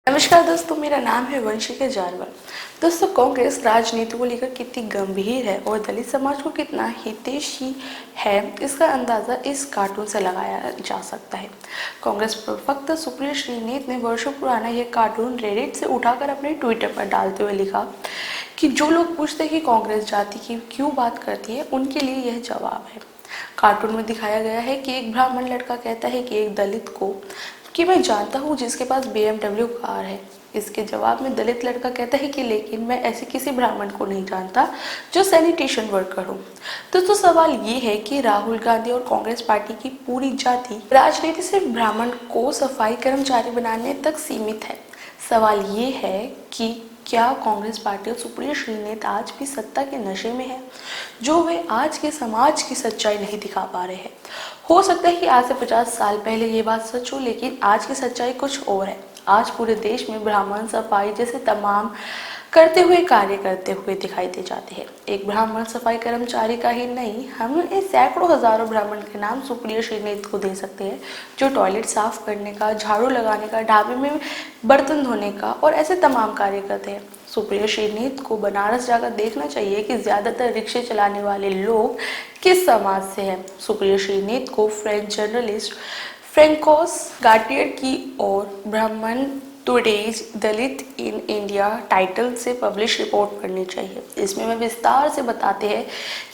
नमस्कार दोस्तों, मेरा नाम है वंशिका जारवाल। दोस्तों, कांग्रेस राजनीति को लेकर कितनी गंभीर है और दलित समाज को कितना हितैषी है, इसका अंदाजा इस कार्टून से लगाया जा सकता है। कांग्रेस प्रवक्ता सुप्रिया श्रीनेत ने वर्षों पुराना यह कार्टून रेडिट से उठाकर अपने ट्विटर पर डालते हुए लिखा कि जो लोग पूछते हैं कि कांग्रेस जाति की क्यों बात करती है, उनके लिए यह जवाब है। कार्टून में दिखाया गया है कि एक ब्राह्मण लड़का कहता है कि एक दलित को कि मैं जानता हूँ जिसके पास BMW कार है। इसके जवाब में दलित लड़का कहता है कि लेकिन मैं ऐसे किसी ब्राह्मण को नहीं जानता जो सैनिटेशन वर्कर हो। तो सवाल ये है कि राहुल गांधी और कांग्रेस पार्टी की पूरी जाति राजनीति से ब्राह्मण को सफाई कर्मचारी बनाने तक सीमित है। सवाल ये है कि क्या कांग्रेस पार्टी और सुप्रिया श्रीनेत आज भी सत्ता के नशे में है, जो वे आज के समाज की सच्चाई नहीं दिखा पा रहे हैं। हो सकता है कि आज से 50 साल पहले ये बात सच हो, लेकिन आज की सच्चाई कुछ और है। आज पूरे देश में ब्राह्मण सफाई जैसे तमाम कार्य करते हुए दिखाई दे जाते हैं। एक ब्राह्मण सफाई कर्मचारी का ही नहीं, हम इस सैकड़ों हजारों ब्राह्मण के नाम सुप्रिया श्रीनेत को दे सकते हैं, जो टॉयलेट साफ करने का, झाड़ू लगाने का, ढाबे में बर्तन धोने का और ऐसे तमाम कार्य करते हैं। सुप्रिया श्रीनेत को बनारस जाकर देखना चाहिए कि ज्यादातर रिक्शे चलाने वाले लोग किस समाज से हैं। सुप्रिया श्रीनेत को फ्रेंच जर्नलिस्ट फ्रेंकोस गार्टियर की और ब्राह्मण today's Dalit in India title से पब्लिश रिपोर्ट पढ़नी चाहिए। इसमें वे विस्तार से बताते हैं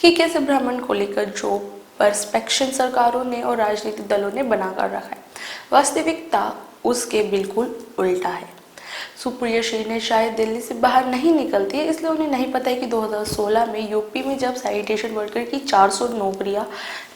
कि कैसे ब्राह्मण को लेकर जो पर्सपेक्शन सरकारों ने और राजनीतिक दलों ने बनाकर रखा है, वास्तविकता उसके बिल्कुल उल्टा है। सुप्रिया श्रीनेत शायद दिल्ली से बाहर नहीं निकलती है, इसलिए उन्हें नहीं पता है कि 2016 में यूपी में जब सैनिटेशन वर्कर की 400 नौकरियां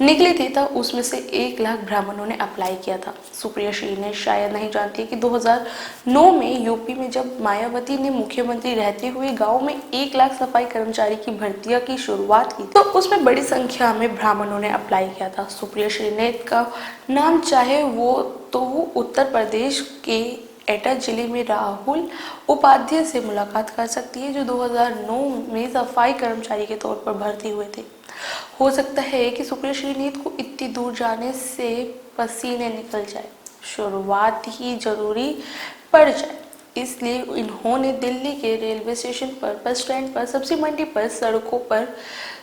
निकली थी, तब उसमें से 1 लाख ब्राह्मणों ने अप्लाई किया था। सुप्रिया श्रीनेत शायद नहीं जानती कि 2009 में यूपी में जब मायावती ने मुख्यमंत्री रहते हुए गाँव में 1 लाख सफाई कर्मचारी की भर्तियां की शुरुआत की, तो उसमें बड़ी संख्या में ब्राह्मणों ने अप्लाई किया था। सुप्रिया श्रीनेत का नाम चाहे वो उत्तर प्रदेश के एटा जिले में राहुल उपाध्याय से मुलाकात कर सकती है, जो 2009 में सफाई कर्मचारी के तौर पर भर्ती हुए थे। हो सकता है कि सुप्रिया श्रीनेत को इतनी दूर जाने से पसीने निकल जाए, शुरुआत ही जरूरी पड़ जाए, इसलिए इन्होंने दिल्ली के रेलवे स्टेशन पर, बस स्टैंड पर, सब्जी मंडी पर, सड़कों पर,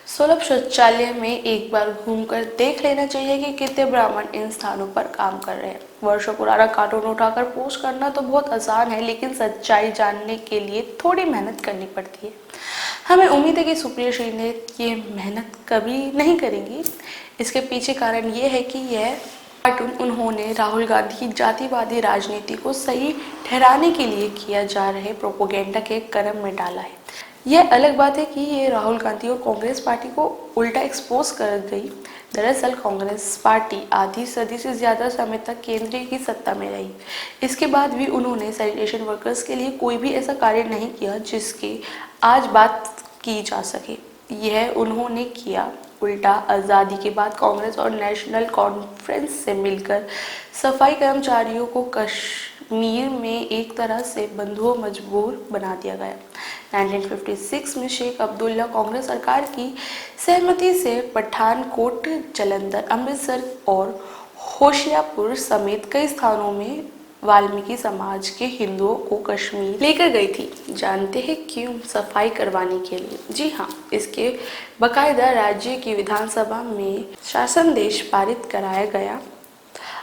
सुलभ शौचालय में एक बार घूमकर देख लेना चाहिए कि कितने ब्राह्मण इन स्थानों पर काम कर रहे हैं। वर्षों पुराना कार्टून उठाकर पोस्ट करना तो बहुत आसान है, लेकिन सच्चाई जानने के लिए थोड़ी मेहनत करनी पड़ती है। हमें उम्मीद है कि सुप्रिया श्रीनेत ये मेहनत कभी नहीं करेंगी। इसके पीछे कारण ये है कि यह कार्टून उन्होंने राहुल गांधी की जातिवादी राजनीति को सही ठहराने के लिए किया जा रहे प्रोपोगेंडा के क्रम में डाला है। यह अलग बात है कि ये राहुल गांधी और कांग्रेस पार्टी को उल्टा एक्सपोज कर गई। दरअसल कांग्रेस पार्टी आधी सदी से ज्यादा समय तक केंद्र की सत्ता में रही। इसके बाद भी उन्होंने सैनिटेशन वर्कर्स के लिए कोई भी ऐसा कार्य नहीं किया जिसकी आज बात की जा सके। यह उन्होंने किया उल्टा। आज़ादी के बाद कांग्रेस और नेशनल कॉन्फ्रेंस से मिलकर सफाई कर्मचारियों को कश्मीर में एक तरह से बंधुओं मजबूर बना दिया गया। 1956 में शेख अब्दुल्ला कांग्रेस सरकार की सहमति से पठानकोट, जालंधर, अमृतसर और होशियारपुर समेत कई स्थानों में वाल्मीकि समाज के हिंदुओं को कश्मीर लेकर गई थी। जानते हैं क्यों? सफाई करवाने के लिए। जी हाँ, इसके बाकायदा राज्य की विधानसभा में शासनादेश पारित कराया गया।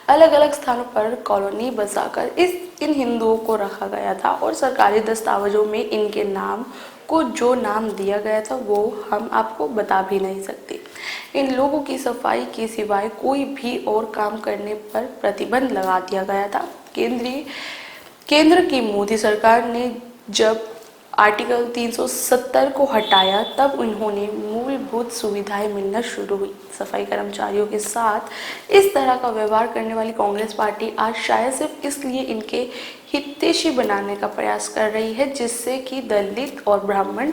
अलग अलग स्थानों पर कॉलोनी बसाकर इन हिंदुओं को रखा गया था और सरकारी दस्तावेजों में इनके नाम को जो नाम दिया गया था वो हम आपको बता भी नहीं सकते। इन लोगों की सफाई के सिवाय कोई भी और काम करने पर प्रतिबंध लगा दिया गया था। केंद्र की मोदी सरकार ने जब आर्टिकल 370 को हटाया, तब उन्होंने मूलभूत सुविधाएं मिलना शुरू हुई। सफाई कर्मचारियों के साथ इस तरह का व्यवहार करने वाली कांग्रेस पार्टी आज शायद सिर्फ इसलिए इनके हितैषी बनाने का प्रयास कर रही है, जिससे कि दलित और ब्राह्मण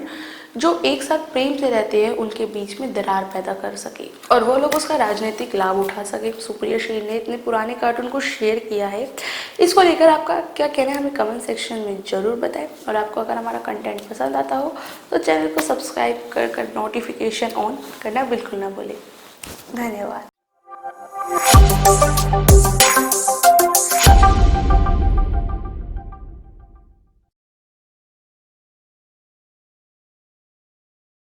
जो एक साथ प्रेम से रहते हैं उनके बीच में दरार पैदा कर सके और वो लोग उसका राजनीतिक लाभ उठा सके। सुप्रिया श्रीनेत ने पुराने कार्टून को शेयर किया है। इसको लेकर आपका क्या कहना है हमें कमेंट सेक्शन में ज़रूर बताएं। और आपको अगर हमारा कंटेंट पसंद आता हो तो चैनल को सब्सक्राइब कर नोटिफिकेशन ऑन करना बिल्कुल ना भूलें। धन्यवाद।